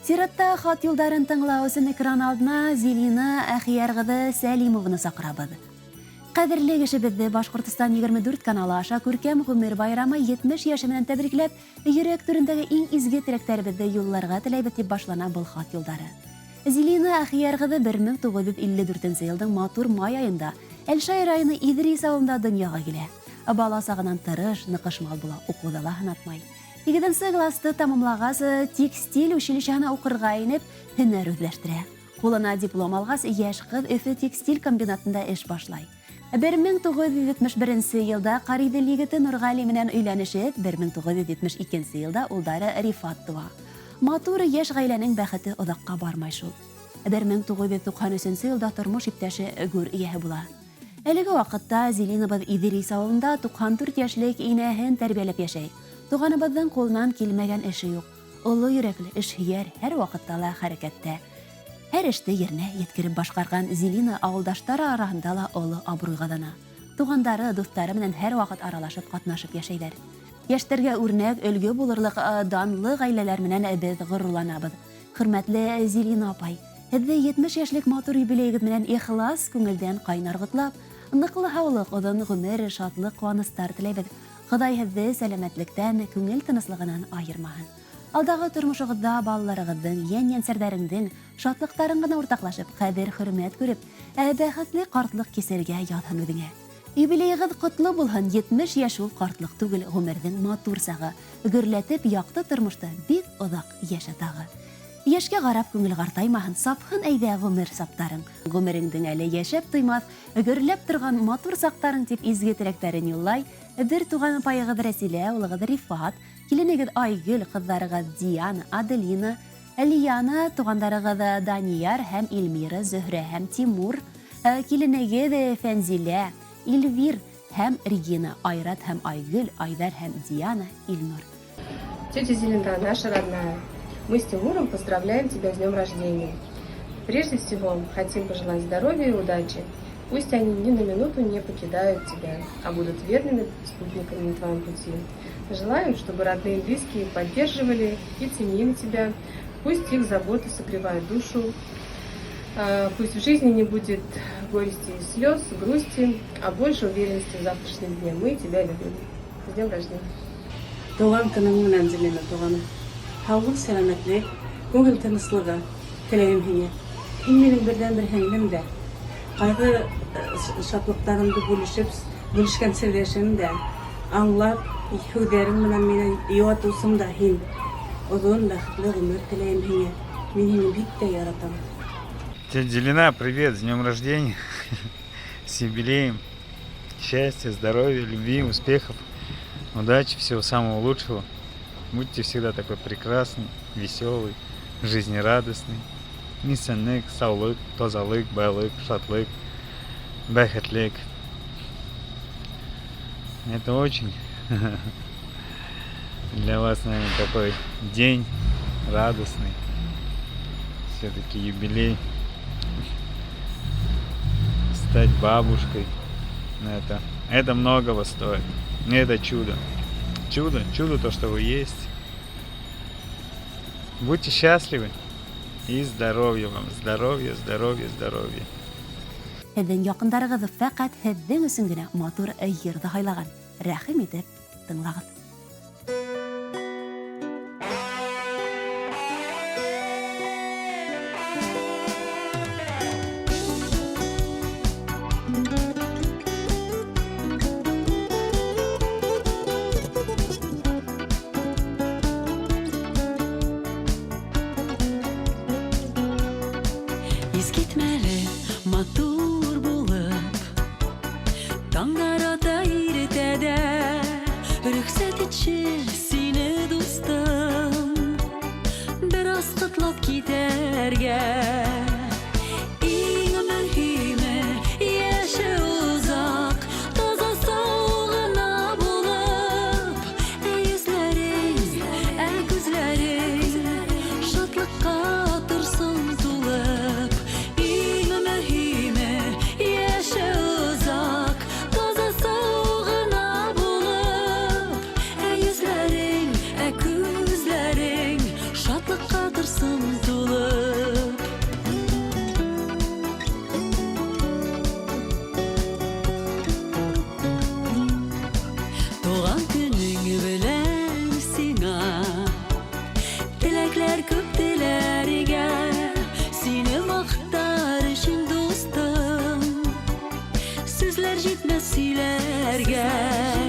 Сиратта хат юлдарын тыңлау өсөн экран алдына Зелина Әхияргыды Сәлимовны сакрабыз. Кадерле кешебезне Башкортстан 24 каналы аша күркәм гомер байрамы 70 яшы менән тәбрикләп, йөрәк түрендәге иң изге теләкләребезне юлларга теләйбез дип башлана был хат юлдары. Зелина Әхияргыды 1954 елның матур май айында Әлшай районы Идрис авылында дөньяга килә. Бала сагыннан тырыш, ныкышмал була, укудала һынатмай. 2 класты тамамлагас, текстиль училищеһына укырга инеп, һөнәр үзләштерә. Кулына диплом алгас, яшь кыз Өфе текстиль комбинатында эш башлай. 1971 елда Кариде егете Нургали менән өйләнешеп, 1972 елда улдары Рифат туа. Матур яшь гаиләнең бәхете озакка бармай шул. 1993 елда тормыш иптәше гүр ияһе була. Әлеге вакытта Зелинабыз Идрис авылында 94 яшьлек инәһен тәрбияләп яшәй. Туганыбызның кулынан килмәгән эше юк. Олы йөрәкле эшһөяр, һәр вакытта ла хәрәкәттә. Һәр эште yerine yetkirib башкарган Зелина авылдаштары арасында ла олы абруйга дана. Тугандары, дуслары менән һәр вакыт аралашып, катнашып яшәйләр. Яшьтәргә үрнәк, өлге булырлык данлы гаиләләр менән без горурланабыз. Хөрмәтле Зелина апай, һеҙҙе 70 яшьлек матур юбилейгыҙ менән ихлас күңелдән кайнар готлап, ныҡлы һаулыҡ, оҙон ғүмер, шатлыҡ, ҡыуаныстар теләйбеҙ. Ходай һеҙҙе сәләмәтлектән, күңел тыныслығынан айырмаһын. Алдағы тормошығыҙҙа балаларығыҙҙың, йән-йәнсәрҙәреңдең шатлыҡтарын ғына уртаҡлашып, ҡәҙер, хөрмәт күреп, бәхетле ҡартлыҡ кисергә яҙһын үҙеңә. Юбилейығыҙ ҡотло булһын, 70 йәш ул ҡартлыҡ түгел, ғүмерҙең матур сағы, гөрләтеп яҡты тормошта бик оҙаҡ йәшә тағы. Яшкә гарап күңел ҡартаймаһын, сапһын әйҙә ғүмер саптарың. Ғүмереңдең әле йәшәп туймаҫ, гөрләп торған матур саҡтарың тип изге теләктәрен юллай. Бер туған апайығыҙ Рәсилә, улығыҙ Рифат, киленегеҙ Айгөл, ҡыҙҙарығыҙ Диана, Аделина, Әлияна, туғандарығыҙ Данияр һәм Илмира, Зөһрә һәм Тимур, киленегеҙ Фәнзилә, Илвир һәм Регина, Айрат һәм Айгөл, Айдар һәм Диана, Илнур. Тетя Зелина, наша родная, мы с Тимуром поздравляем тебя с днем рождения. Прежде всего, хотим пожелать здоровья и удачи. Пусть они ни на минуту не покидают тебя, а будут верными спутниками на твоем пути. Желаем, чтобы родные и близкие поддерживали и ценили тебя. Пусть их заботы согревают душу. Пусть в жизни не будет горести и слез, грусти, а больше уверенности в завтрашнем дне. Мы тебя любим. С днем рождения. Туған көнің менән, Зелина туғаны. Һаулыҡ, сәләмәтлек, күңел тыныслығы теләйем һиңә. Һин минең берҙән-бер һеңлем дә. Ҡайғы шатлыҡтарымды бүлешкән серҙәшем дә, аңлап, һүҙҙәрең менән мине йыуатыусым да һин. Оҙон бәхетле ғүмер теләйем һиңә. Мин һине бик тә яратам. Тетя Зелина, привет, с днем рождения, с юбилеем, счастья, здоровья, любви, успехов, удачи, всего самого лучшего. Будьте всегда такой прекрасный, веселый, жизнерадостный. Нисәнлек, саулык, тазалык, байлык, шатлык, бәхетлек. Это очень для вас, наверное, такой день радостный. Все-таки юбилей. Стать бабушкой. Это многого стоит. Это чудо. Чудо то, что вы есть. Будьте счастливы. И здоровья вам. Здоровья. Һеҙҙең яҡындарығыҙ фәҡәт һеҙҙең өсөн генә матур йырҙы һайлаған. Рәхим итеп тыңлағыҙ. Ескитмәле матур булып, таңдар ата иртәдә, рөхсәт итче сине дустым, бер аз ҡотлап китәргә. Иң мөһиме яше узак, таза сау гына булып, йөзләрең, күзләрең шатлыҡҡа торсын тулып. Some Сүзләр күп теләргә, сине мактар өчен дустым. Сүзләр җитмәс сөйләргә.